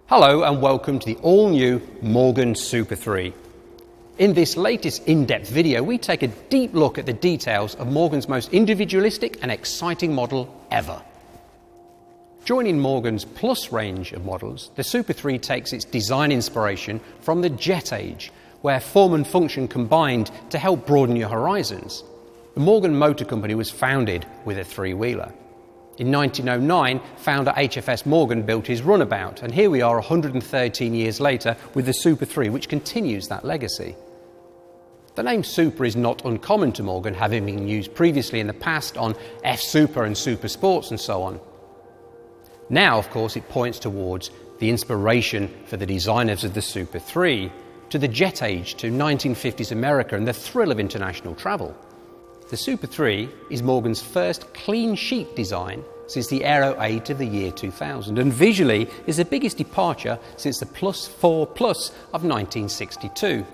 Hello and welcome to the all-new Morgan Super 3. In this latest in-depth video, we take a deep look at the details of Morgan's most individualistic and exciting model ever. Joining Morgan's Plus range of models, the Super 3 takes its design inspiration from the jet age, where form and function combined to help broaden your horizons. The Morgan Motor Company was founded with a three-wheeler. In 1909, founder HFS Morgan built his runabout, and here we are 113 years later with the Super 3, which continues that legacy. The name Super is not uncommon to Morgan, having been used previously in the past on F Super and Super Sports and so on. Now, of course, it points towards the inspiration for the designers of the Super 3, to the jet age, to 1950s America and the thrill of international travel. The Super 3 is Morgan's first clean sheet design since the Aero 8 of the year 2000, and visually is the biggest departure since the Plus 4 Plus of 1962.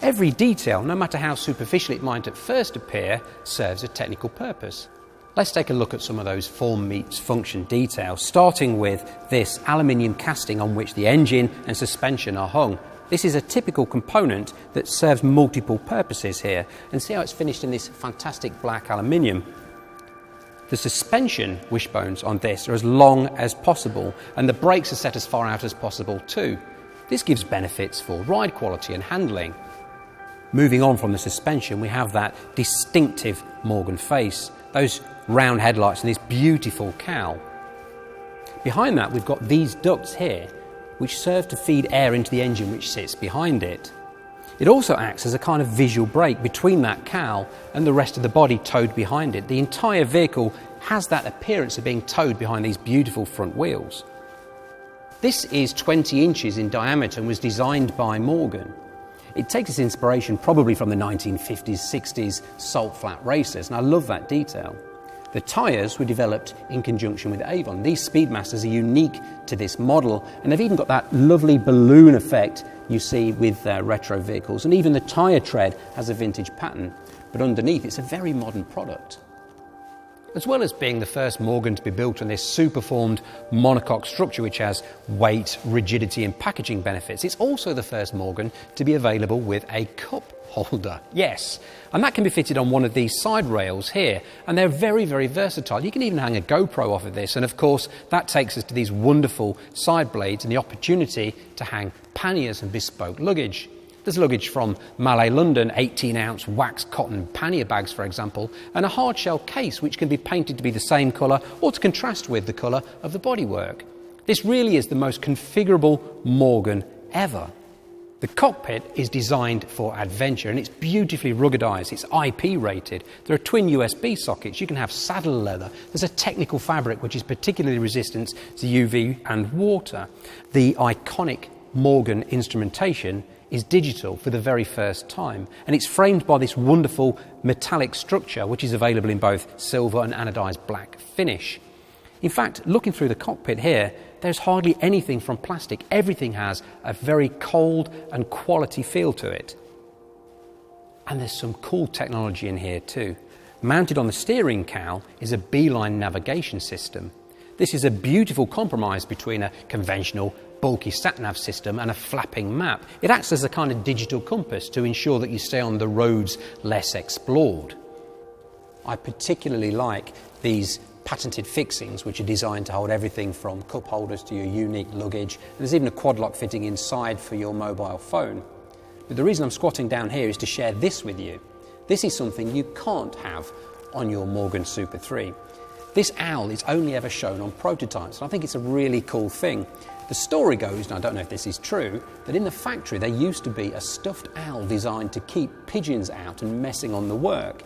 Every detail, no matter how superficial it might at first appear, serves a technical purpose. Let's take a look at some of those form meets function details, starting with this aluminium casting on which the engine and suspension are hung. This is a typical component that serves multiple purposes here, and see how it's finished in this fantastic black aluminium. The suspension wishbones on this are as long as possible, and the brakes are set as far out as possible too. This gives benefits for ride quality and handling. Moving on from the suspension, we have that distinctive Morgan face, those round headlights and this beautiful cowl. Behind that we've got these ducts here, which serve to feed air into the engine which sits behind it. It also acts as a kind of visual break between that cowl and the rest of the body towed behind it. The entire vehicle has that appearance of being towed behind these beautiful front wheels. This is 20 inches in diameter and was designed by Morgan. It takes its inspiration probably from the 1950s, 60s salt flat racers, and I love that detail. The tyres were developed in conjunction with Avon. These Speedmasters are unique to this model, and they've even got that lovely balloon effect you see with retro vehicles, and even the tyre tread has a vintage pattern, but underneath it's a very modern product. As well as being the first Morgan to be built on this super-formed monocoque structure which has weight, rigidity and packaging benefits, it's also the first Morgan to be available with a cup holder. Yes, and that can be fitted on one of these side rails here, and they're very, very versatile. You can even hang a GoPro off of this, and of course that takes us to these wonderful side blades and the opportunity to hang panniers and bespoke luggage. There's luggage from Malay London, 18-ounce wax cotton pannier bags, for example, and a hard-shell case which can be painted to be the same colour or to contrast with the colour of the bodywork. This really is the most configurable Morgan ever. The cockpit is designed for adventure, and it's beautifully ruggedised. It's IP rated. There are twin USB sockets. You can have saddle leather. There's a technical fabric which is particularly resistant to UV and water. The iconic Morgan instrumentation is digital for the very first time, and it's framed by this wonderful metallic structure which is available in both silver and anodised black finish. In fact, looking through the cockpit here, there's hardly anything from plastic. Everything has a very cold and quality feel to it. And there's some cool technology in here too. Mounted on the steering cowl is a beeline navigation system. This is a beautiful compromise between a conventional bulky sat-nav system and a flapping map. It acts as a kind of digital compass to ensure that you stay on the roads less explored. I particularly like these patented fixings which are designed to hold everything from cup holders to your unique luggage. And there's even a quad lock fitting inside for your mobile phone. But the reason I'm squatting down here is to share this with you. This is something you can't have on your Morgan Super 3. This owl is only ever shown on prototypes, and I think it's a really cool thing. The story goes, and I don't know if this is true, that in the factory there used to be a stuffed owl designed to keep pigeons out and messing on the work.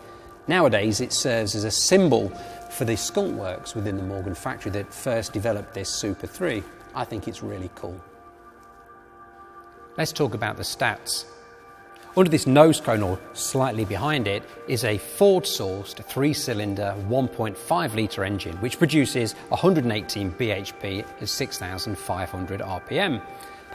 Nowadays it serves as a symbol for the skunk works within the Morgan factory that first developed this Super 3. I think it's really cool. Let's talk about the stats. Under this nose cone, or slightly behind it, is a Ford-sourced 3-cylinder 1.5 litre engine which produces 118 bhp at 6,500 rpm.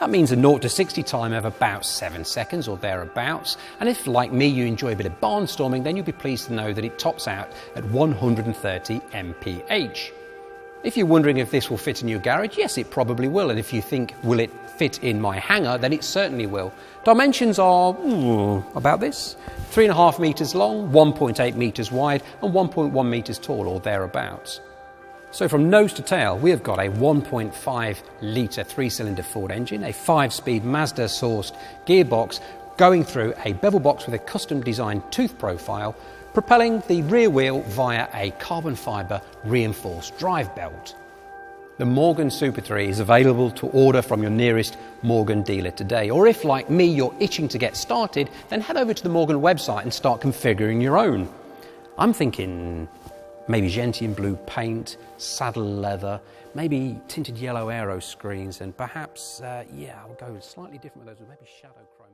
That means a 0 to 60 time of about 7 seconds or thereabouts, and if, like me, you enjoy a bit of barnstorming, then you'll be pleased to know that it tops out at 130 mph. If you're wondering if this will fit in your garage, yes, it probably will. And if you think, will it fit in my hangar, then it certainly will. Dimensions are about this: 3.5 metres long, 1.8 metres wide, and 1.1 metres tall, or thereabouts. So from nose to tail, we have got a 1.5 litre 3-cylinder Ford engine, a 5-speed Mazda-sourced gearbox going through a bevel box with a custom-designed tooth profile, propelling the rear wheel via a carbon fibre reinforced drive belt. The Morgan Super 3 is available to order from your nearest Morgan dealer today. Or if, like me, you're itching to get started, then head over to the Morgan website and start configuring your own. I'm thinking maybe gentian blue paint, saddle leather, maybe tinted yellow aero screens, and perhaps, I'll go slightly different with those, with maybe shadow chrome.